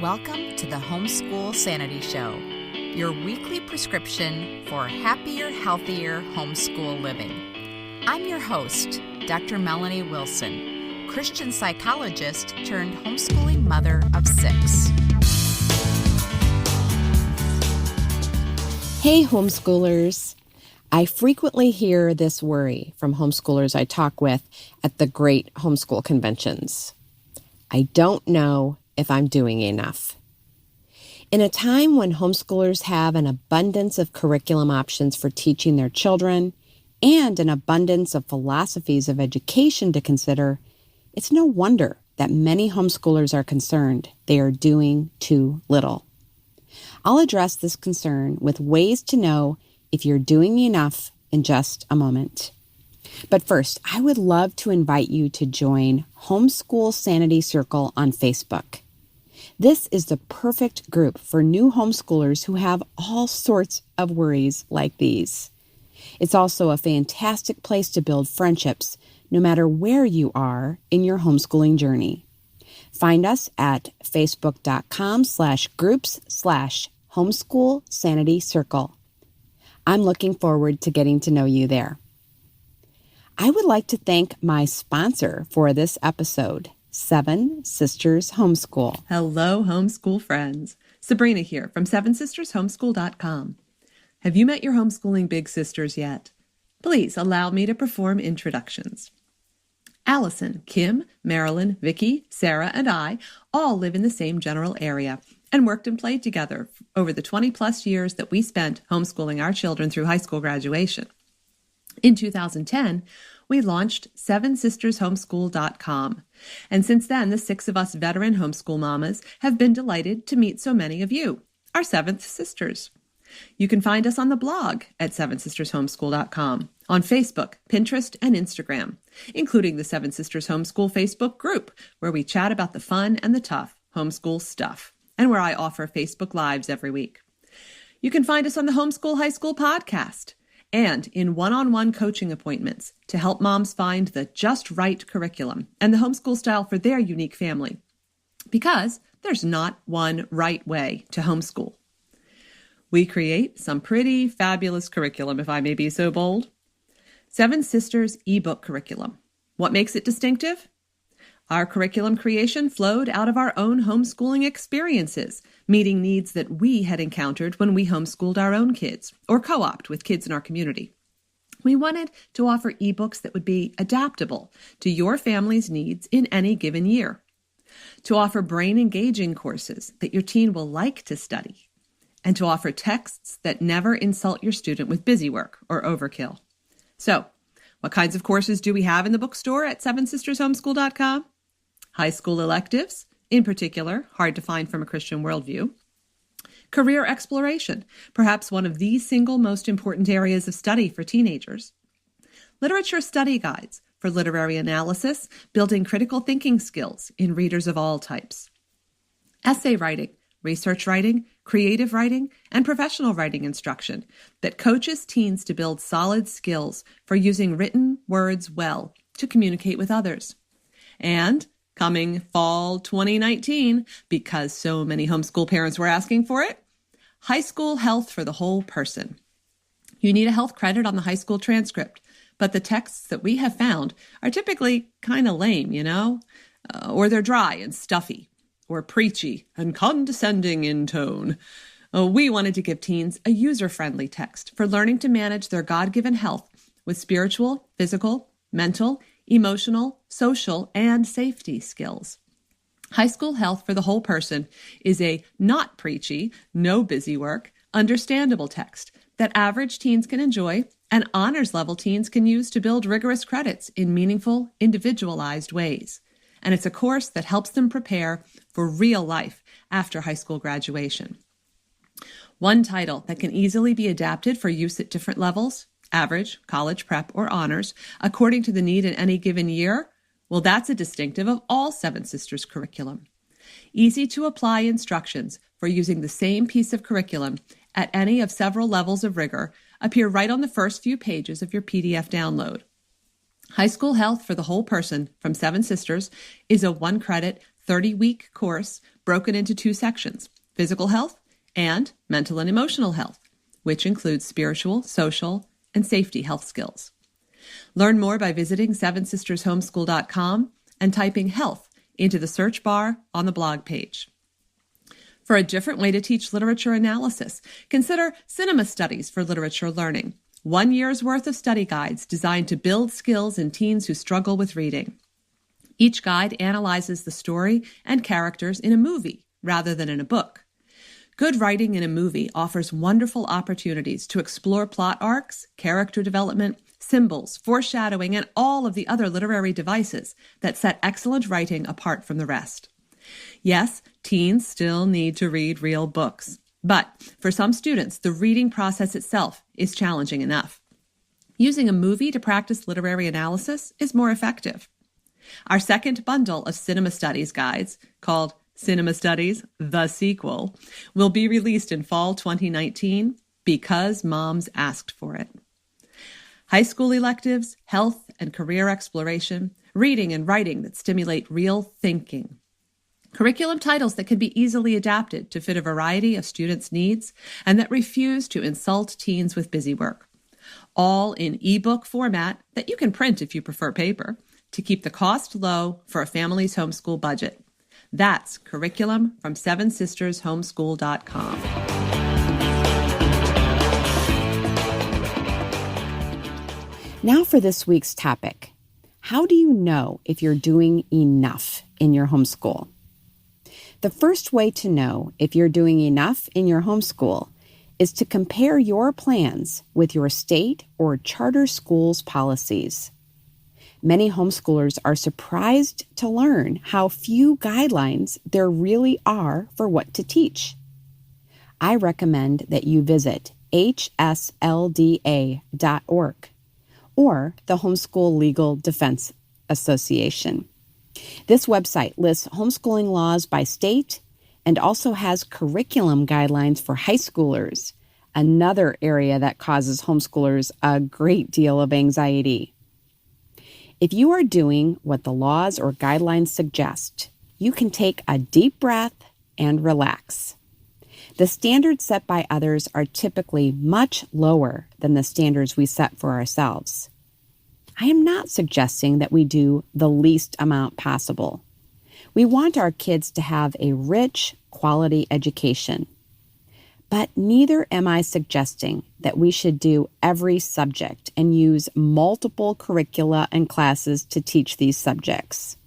Welcome to the Homeschool Sanity Show, your weekly prescription for happier, healthier homeschool living. I'm your host, Dr. Melanie Wilson, Christian psychologist turned homeschooling mother of 6. Hey, homeschoolers. I frequently hear this worry from homeschoolers I talk with at the great homeschool conventions. I don't know if I'm doing enough. In a time when homeschoolers have an abundance of curriculum options for teaching their children and an abundance of philosophies of education to consider, it's no wonder that many homeschoolers are concerned they are doing too little. I'll address this concern with ways to know if you're doing enough in just a moment. But first, I would love to invite you to join Homeschool Sanity Circle on Facebook. This is the perfect group for new homeschoolers who have all sorts of worries like these. It's also a fantastic place to build friendships, no matter where you are in your homeschooling journey. Find us at facebook.com/groups/homeschool sanity circle. I'm looking forward to getting to know you there. I would like to thank my sponsor for this episode, Seven Sisters Homeschool. Hello, homeschool friends. Sabrina here from sevensistershomeschool.com. Have you met your homeschooling big sisters yet? Please allow me to perform introductions. Allison, Kim, Marilyn, Vicky, Sarah, and I all live in the same general area and worked and played together over the 20-plus years that we spent homeschooling our children through high school graduation. In 2010, we launched sevensistershomeschool.com. And since then, the 6 of us veteran homeschool mamas have been delighted to meet so many of you, our 7th sisters. You can find us on the blog at sevensistershomeschool.com, on Facebook, Pinterest, and Instagram, including the Seven Sisters Homeschool Facebook group, where we chat about the fun and the tough homeschool stuff, and where I offer Facebook Lives every week. You can find us on the Homeschool High School podcast, and in one-on-one coaching appointments to help moms find the just right curriculum and the homeschool style for their unique family. Because there's not one right way to homeschool. We create some pretty fabulous curriculum, if I may be so bold. Seven Sisters ebook curriculum. What makes it distinctive? Our curriculum creation flowed out of our own homeschooling experiences, meeting needs that we had encountered when we homeschooled our own kids or co-opted with kids in our community. We wanted to offer ebooks that would be adaptable to your family's needs in any given year, to offer brain-engaging courses that your teen will like to study, and to offer texts that never insult your student with busy work or overkill. So, what kinds of courses do we have in the bookstore at sevensistershomeschool.com? High school electives, in particular, hard to find from a Christian worldview. Career exploration, perhaps one of the single most important areas of study for teenagers. Literature study guides for literary analysis, building critical thinking skills in readers of all types. Essay writing, research writing, creative writing, and professional writing instruction that coaches teens to build solid skills for using written words well to communicate with others. And coming fall 2019, because so many homeschool parents were asking for it, high school health for the whole person. You need a health credit on the high school transcript, but the texts that we have found are typically kind of lame, or they're dry and stuffy, or preachy and condescending in tone. We wanted to give teens a user-friendly text for learning to manage their God-given health with spiritual, physical, mental, emotional, social, and safety skills. High school health for the whole person is a not preachy, no busy work, understandable text that average teens can enjoy and honors level teens can use to build rigorous credits in meaningful, individualized ways. And it's a course that helps them prepare for real life after high school graduation. One title that can easily be adapted for use at different levels, average, college prep, or honors, according to the need in any given year, well, that's a distinctive of all Seven Sisters curriculum. Easy to apply instructions for using the same piece of curriculum at any of several levels of rigor appear right on the first few pages of your PDF download. High School Health for the Whole Person from Seven Sisters is a 1-credit, 30-week course broken into 2 sections, physical health and mental and emotional health, which includes spiritual, social, and safety health skills. Learn more by visiting 7sistershomeschool.com and typing health into the search bar on the blog page. For a different way to teach literature analysis, consider Cinema Studies for Literature Learning, 1 year's worth of study guides designed to build skills in teens who struggle with reading. Each guide analyzes the story and characters in a movie rather than in a book. Good writing in a movie offers wonderful opportunities to explore plot arcs, character development, symbols, foreshadowing, and all of the other literary devices that set excellent writing apart from the rest. Yes, teens still need to read real books, but for some students, the reading process itself is challenging enough. Using a movie to practice literary analysis is more effective. Our second bundle of Cinema Studies guides, called Cinema Studies, The Sequel, will be released in fall 2019 because moms asked for it. High school electives, health and career exploration, reading and writing that stimulate real thinking. Curriculum titles that can be easily adapted to fit a variety of students' needs and that refuse to insult teens with busy work. All in ebook format that you can print if you prefer paper to keep the cost low for a family's homeschool budget. That's curriculum from 7sistershomeschool.com. Now for this week's topic. How do you know if you're doing enough in your homeschool? The first way to know if you're doing enough in your homeschool is to compare your plans with your state or charter school's policies. Many homeschoolers are surprised to learn how few guidelines there really are for what to teach. I recommend that you visit hslda.org or the Homeschool Legal Defense Association. This website lists homeschooling laws by state and also has curriculum guidelines for high schoolers, another area that causes homeschoolers a great deal of anxiety. If you are doing what the laws or guidelines suggest, you can take a deep breath and relax. The standards set by others are typically much lower than the standards we set for ourselves. I am not suggesting that we do the least amount possible. We want our kids to have a rich, quality education. But neither am I suggesting that we should do every subject and use multiple curricula and classes to teach these subjects.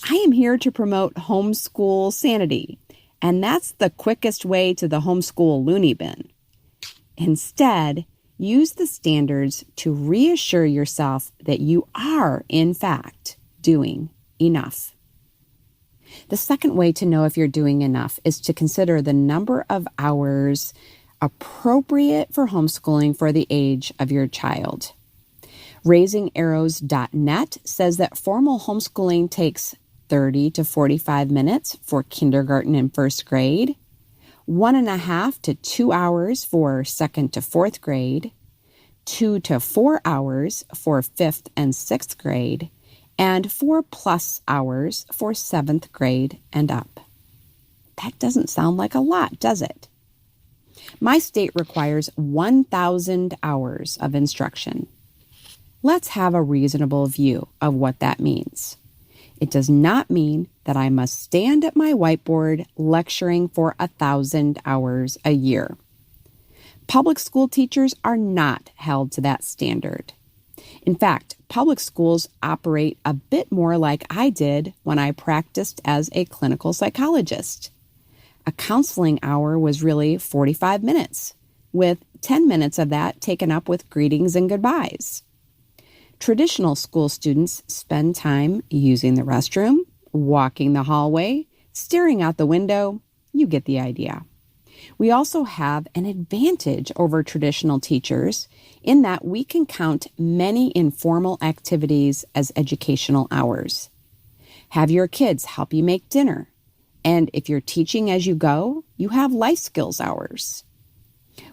I am here to promote Homeschool Sanity, and that's the quickest way to the homeschool loony bin. Instead, use the standards to reassure yourself that you are, in fact, doing enough. The second way to know if you're doing enough is to consider the number of hours appropriate for homeschooling for the age of your child. RaisingArrows.net says that formal homeschooling takes 30 to 45 minutes for kindergarten and first grade, 1.5 to 2 hours for second to fourth grade, 2 to 4 hours for fifth and sixth grade, and 4+ hours for 7th grade and up. That doesn't sound like a lot, does it? My state requires 1,000 hours of instruction. Let's have a reasonable view of what that means. It does not mean that I must stand at my whiteboard lecturing for 1,000 hours a year. Public school teachers are not held to that standard. In fact, public schools operate a bit more like I did when I practiced as a clinical psychologist. A counseling hour was really 45 minutes, with 10 minutes of that taken up with greetings and goodbyes. Traditional school students spend time using the restroom, walking the hallway, staring out the window. You get the idea. We also have an advantage over traditional teachers in that we can count many informal activities as educational hours. Have your kids help you make dinner. And if you're teaching as you go, you have life skills hours.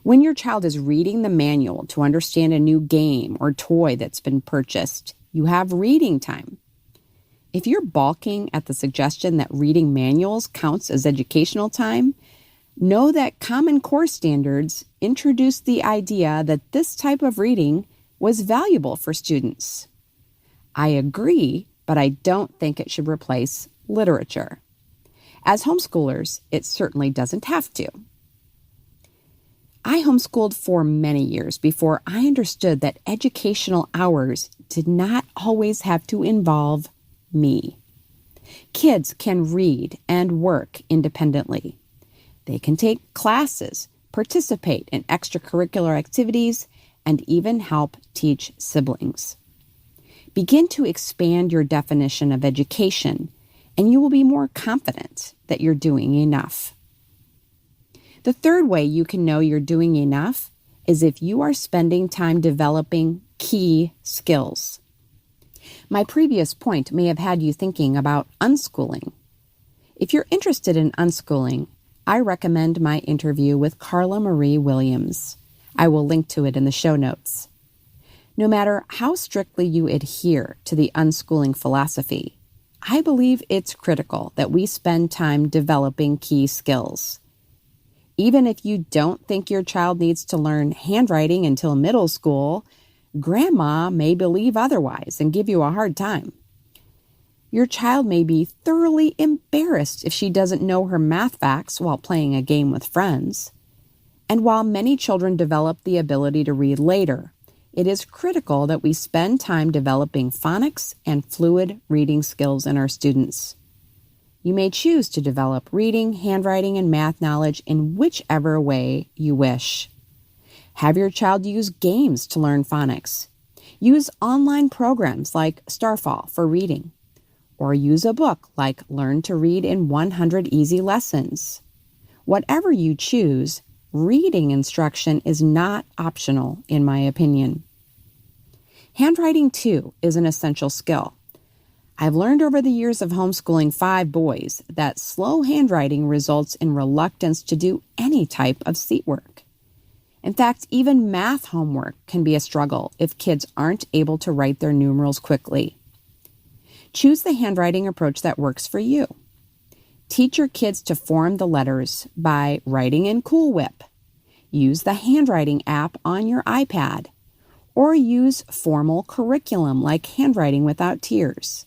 When your child is reading the manual to understand a new game or toy that's been purchased, you have reading time. If you're balking at the suggestion that reading manuals counts as educational time, know that Common Core standards introduced the idea that this type of reading was valuable for students. I agree, but I don't think it should replace literature. As homeschoolers, it certainly doesn't have to. I homeschooled for many years before I understood that educational hours did not always have to involve me. Kids can read and work independently. They can take classes, participate in extracurricular activities, and even help teach siblings. Begin to expand your definition of education, and you will be more confident that you're doing enough. The third way you can know you're doing enough is if you are spending time developing key skills. My previous point may have had you thinking about unschooling. If you're interested in unschooling, I recommend my interview with Carla Marie Williams. I will link to it in the show notes. No matter how strictly you adhere to the unschooling philosophy, I believe it's critical that we spend time developing key skills. Even if you don't think your child needs to learn handwriting until middle school, Grandma may believe otherwise and give you a hard time. Your child may be thoroughly embarrassed if she doesn't know her math facts while playing a game with friends. And while many children develop the ability to read later, it is critical that we spend time developing phonics and fluid reading skills in our students. You may choose to develop reading, handwriting, and math knowledge in whichever way you wish. Have your child use games to learn phonics. Use online programs like Starfall for reading. Or use a book like Learn to Read in 100 Easy Lessons. Whatever you choose, reading instruction is not optional, in my opinion. Handwriting, too, is an essential skill. I've learned over the years of homeschooling 5 boys that slow handwriting results in reluctance to do any type of seat work. In fact, even math homework can be a struggle if kids aren't able to write their numerals quickly. Choose the handwriting approach that works for you. Teach your kids to form the letters by writing in Cool Whip. Use the handwriting app on your iPad. Or use formal curriculum like Handwriting Without Tears.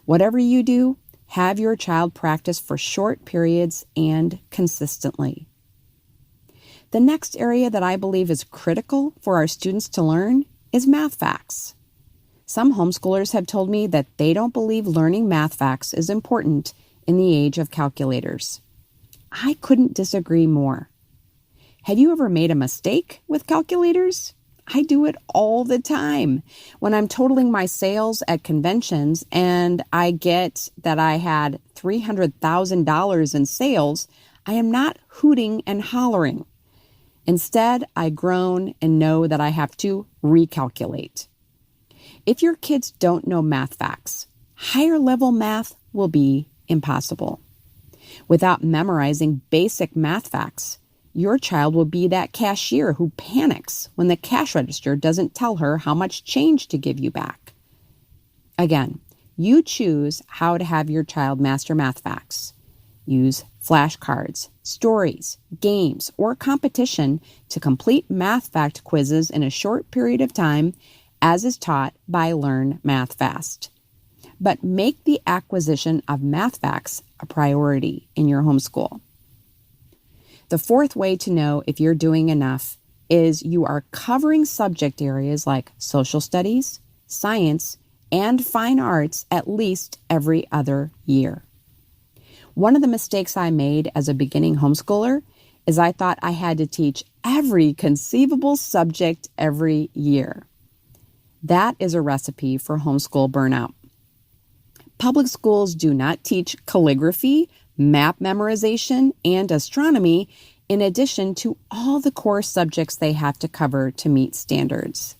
Whatever you do, have your child practice for short periods and consistently. The next area that I believe is critical for our students to learn is math facts. Some homeschoolers have told me that they don't believe learning math facts is important in the age of calculators. I couldn't disagree more. Have you ever made a mistake with calculators? I do it all the time. When I'm totaling my sales at conventions and I get that I had $300,000 in sales, I am not hooting and hollering. Instead, I groan and know that I have to recalculate. If your kids don't know math facts, higher level math will be impossible. Without memorizing basic math facts, your child will be that cashier who panics when the cash register doesn't tell her how much change to give you back. Again, you choose how to have your child master math facts. Use flashcards, stories, games, or competition to complete math fact quizzes in a short period of time, as is taught by Learn Math Fast. But make the acquisition of math facts a priority in your homeschool. The fourth way to know if you're doing enough is you are covering subject areas like social studies, science, and fine arts at least every other year. One of the mistakes I made as a beginning homeschooler is I thought I had to teach every conceivable subject every year. That is a recipe for homeschool burnout. Public schools do not teach calligraphy, map memorization, and astronomy in addition to all the core subjects they have to cover to meet standards.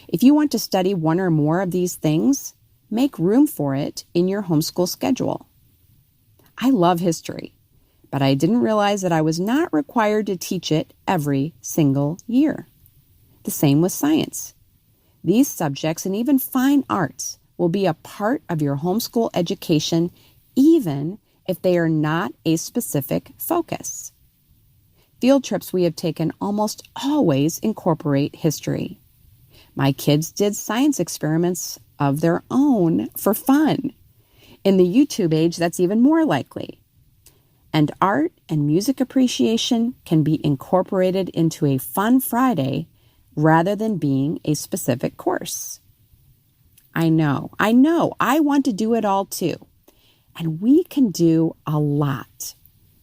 If you want to study one or more of these things, make room for it in your homeschool schedule. I love history, but I didn't realize that I was not required to teach it every single year. The same with science. These subjects and even fine arts will be a part of your homeschool education, even if they are not a specific focus. Field trips we have taken almost always incorporate history. My kids did science experiments of their own for fun. In the YouTube age, that's even more likely. And art and music appreciation can be incorporated into a fun Friday rather than being a specific course. I know, I want to do it all too. And we can do a lot,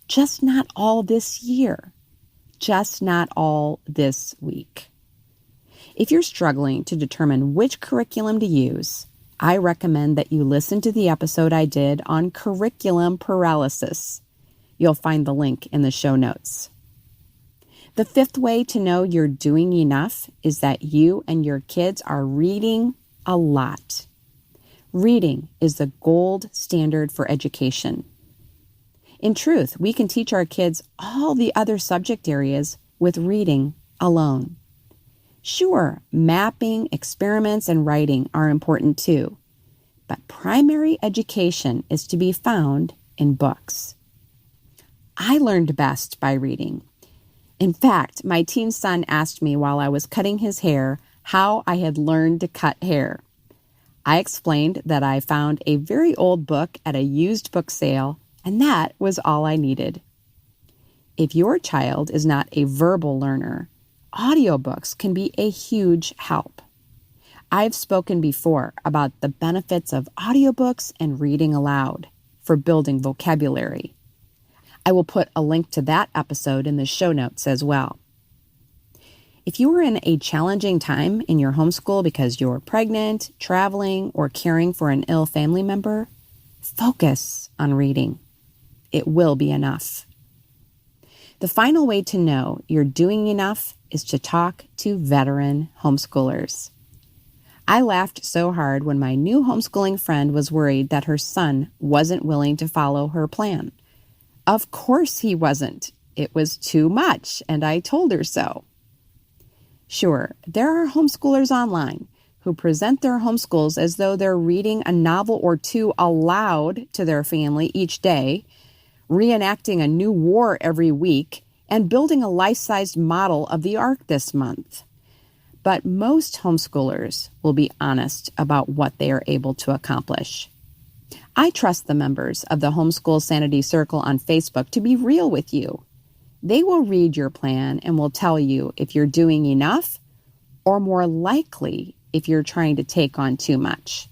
just not all this year, just not all this week. If you're struggling to determine which curriculum to use, I recommend that you listen to the episode I did on curriculum paralysis. You'll find the link in the show notes. The fifth way to know you're doing enough is that you and your kids are reading a lot. Reading is the gold standard for education. In truth, we can teach our kids all the other subject areas with reading alone. Sure, mapping, experiments, and writing are important too, but primary education is to be found in books. I learned best by reading. In fact, my teen son asked me while I was cutting his hair how I had learned to cut hair. I explained that I found a very old book at a used book sale, and that was all I needed. If your child is not a verbal learner, audiobooks can be a huge help. I've spoken before about the benefits of audiobooks and reading aloud for building vocabulary. I will put a link to that episode in the show notes as well. If you are in a challenging time in your homeschool because you're pregnant, traveling, or caring for an ill family member, focus on reading. It will be enough. The final way to know you're doing enough is to talk to veteran homeschoolers. I laughed so hard when my new homeschooling friend was worried that her son wasn't willing to follow her plan. Of course he wasn't. It was too much, and I told her so. Sure, there are homeschoolers online who present their homeschools as though they're reading a novel or two aloud to their family each day, reenacting a new war every week, and building a life-sized model of the Ark this month. But most homeschoolers will be honest about what they are able to accomplish. I trust the members of the Homeschool Sanity Circle on Facebook to be real with you. They will read your plan and will tell you if you're doing enough, or more likely, if you're trying to take on too much.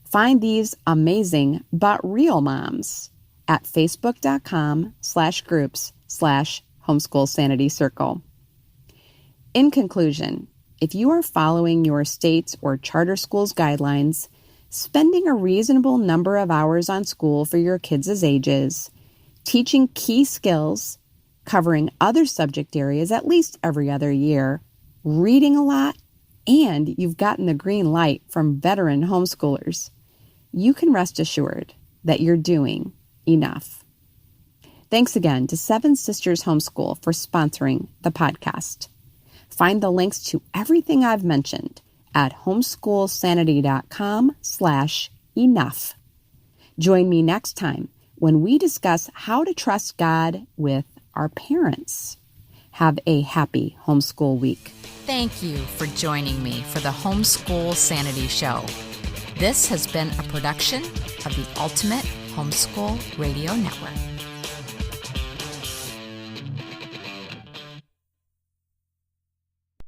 Find these amazing but real moms at facebook.com/groups/Homeschool Sanity Circle. In conclusion, if you are following your state's or charter school's guidelines, spending a reasonable number of hours on school for your kids' ages, teaching key skills, covering other subject areas at least every other year, reading a lot, and you've gotten the green light from veteran homeschoolers, you can rest assured that you're doing enough. Thanks again to Seven Sisters Homeschool for sponsoring the podcast. Find the links to everything I've mentioned at homeschoolsanity.com/enough. Join me next time when we discuss how to trust God with our parents. Have a happy homeschool week. Thank you for joining me for the Homeschool Sanity Show. This has been a production of the Ultimate Homeschool Radio Network.